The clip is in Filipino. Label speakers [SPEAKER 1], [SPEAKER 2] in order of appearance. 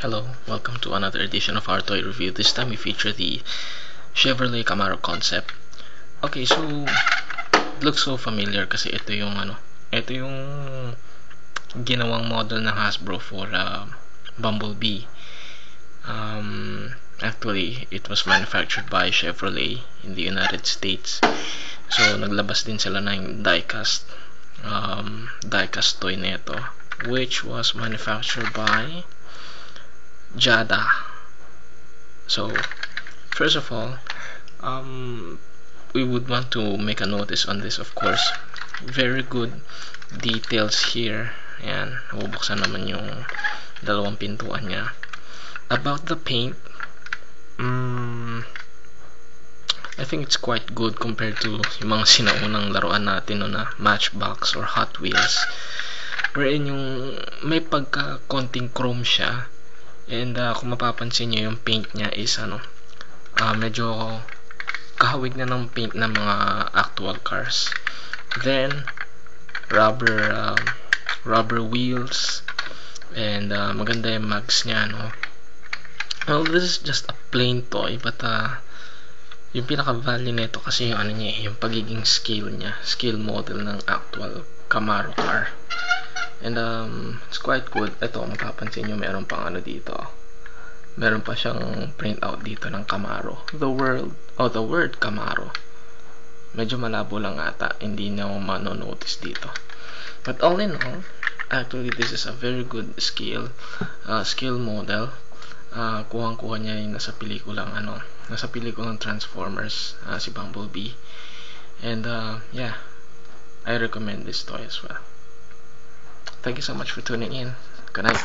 [SPEAKER 1] Hello, welcome to another edition of our toy review. This time we feature the Chevrolet Camaro Concept. Okay, so it looks so familiar kasi ito yung ginawang model ng Hasbro for Bumblebee. Actually, it was manufactured by Chevrolet in the United States. So naglabas din sila ng diecast toy nito, which was manufactured by Jada. So first of all, we would want to make a notice on this, of course. Very good details here. Ayan, bubuksan naman yung dalawang pintuan niya. About the paint, I think it's quite good compared to yung mga sinaunang laruan natin na Matchbox or Hot Wheels, wherein yung may pagka konting chrome siya. And kung mapapansin nyo, yung paint niya is medyo kahawig na ng paint ng mga actual cars. Then rubber wheels, and maganda yung mags niya, no? Well, this is just a plain toy, but yung pinaka-value nito kasi yung yung pagiging scale niya, scale model ng actual Camaro car. And it's quite good. Ito, mapapansin nyo, meron pang dito. Meron pa siyang print out dito ng Camaro. The word Camaro. Medyo malabo lang ata. Hindi na manonotice dito. But all in all, actually this is a very good scale model. Kuhang-kuha niya yung nasa pelikulang Transformers, si Bumblebee. And yeah, I recommend this toy as well. Thank you so much for tuning in. Good night.